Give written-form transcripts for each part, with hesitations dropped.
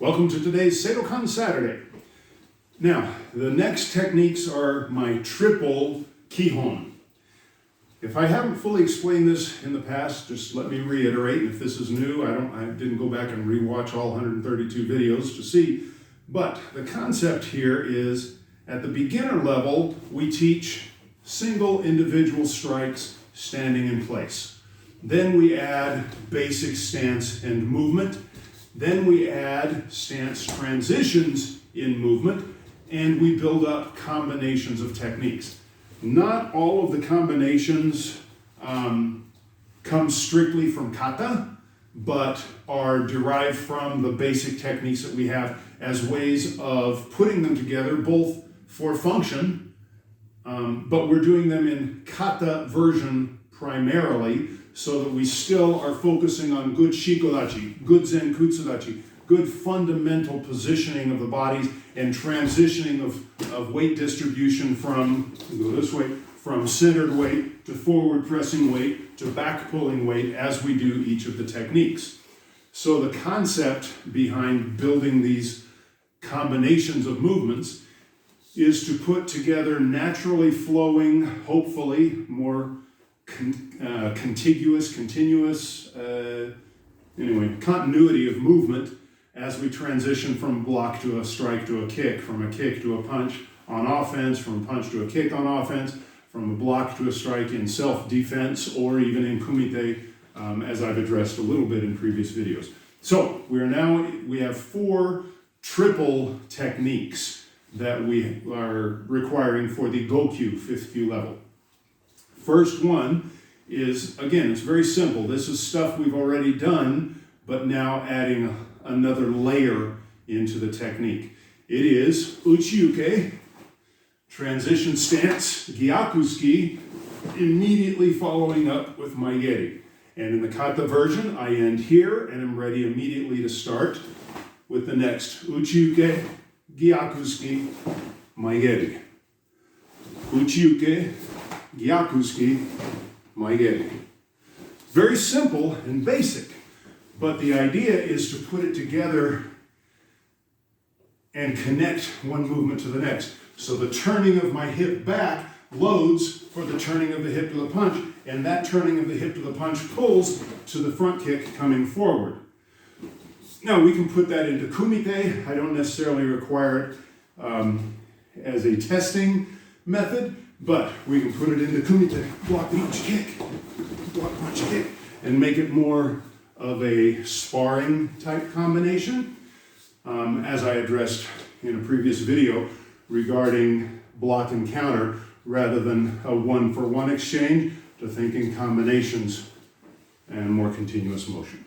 Welcome to today's Seidokan Saturday. Now, the next techniques are my triple kihon. If I haven't fully explained this in the past, just let me reiterate. If this is new, I didn't go back and rewatch all 132 videos to see. But the concept here is, at the beginner level, we teach single individual strikes standing in place. Then we add basic stance and movement. Then we add stance transitions in movement, and we build up combinations of techniques. Not all of the combinations come strictly from kata, but are derived from the basic techniques that we have as ways of putting them together, both for function, but we're doing them in kata version primarily, so that we still are focusing on good shikodachi, good zen kutsudachi, good fundamental positioning of the bodies and transitioning of weight distribution from, go this way, from centered weight to forward pressing weight to back pulling weight as we do each of the techniques. So the concept behind building these combinations of movements is to put together naturally flowing, hopefully more continuous, continuity of movement as we transition from block to a strike to a kick, from a kick to a punch on offense, from a punch to a kick on offense, from a block to a strike in self-defense, or even in kumite, as I've addressed a little bit in previous videos. So we have 4 triple techniques that we are requiring for the Gokyu 5th kyu level. First one is, again, it's very simple. This is stuff we've already done, but now adding another layer into the technique. It is uchi-uke, transition stance, gyakusuki, immediately following up with maigeri. And in the kata version, I end here and am ready immediately to start with the next uchi-uke, gyakusuki, maigeri. Uchi-uke, gyakusuki, maigeri. Very simple and basic, but the idea is to put it together and connect one movement to the next. So the turning of my hip back loads for the turning of the hip to the punch, and that turning of the hip to the punch pulls to the front kick coming forward. Now we can put that into kumite. I don't necessarily require it as a testing method, but we can put it into kumite, block, punch, kick, and make it more of a sparring type combination, as I addressed in a previous video regarding block and counter, rather than a one-for-one exchange, to thinking combinations and more continuous motion.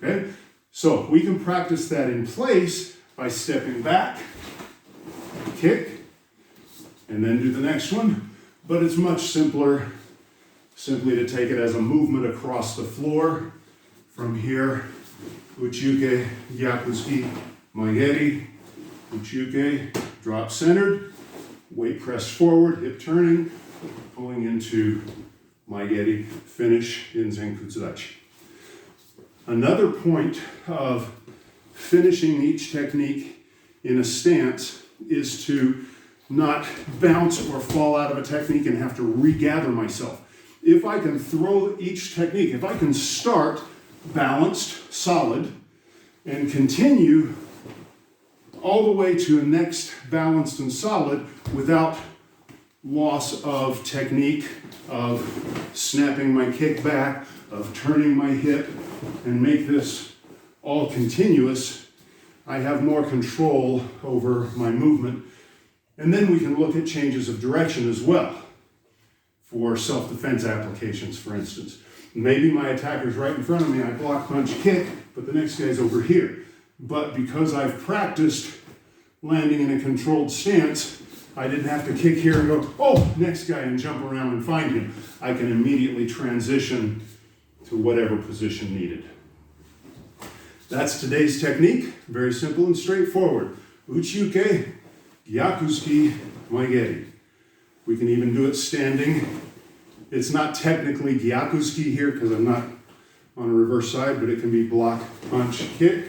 Okay, so we can practice that in place by stepping back, kick, and then do the next one. But it's much simpler simply to take it as a movement across the floor. From here, uchi-uke, gyakusuki, maigeri, uchi-uke, drop centered, weight pressed forward, hip turning, pulling into maigeri, finish in zen kutsudachi. Another point of finishing each technique in a stance is to not bounce or fall out of a technique and have to regather myself. If I can throw each technique, if I can start balanced, solid, and continue all the way to the next balanced and solid without loss of technique, of snapping my kick back, of turning my hip, and make this all continuous, I have more control over my movement. And then we can look at changes of direction as well for self-defense applications, for instance. Maybe my attacker's right in front of me, I block, punch, kick, but the next guy's over here. But because I've practiced landing in a controlled stance, I didn't have to kick here and go, oh, next guy, and jump around and find him. I can immediately transition to whatever position needed. That's today's technique, very simple and straightforward. Uchi-uke, gyakusuki, maigeri. We can even do it standing. It's not technically gyakusuki here because I'm not on a reverse side, but it can be block, punch, kick,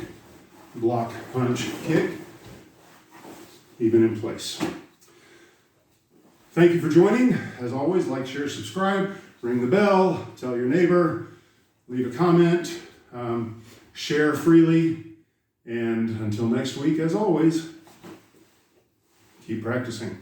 block, punch, kick, even in place. Thank you for joining. As always, like, share, subscribe, ring the bell, tell your neighbor, leave a comment, share freely, and until next week, as always, keep practicing.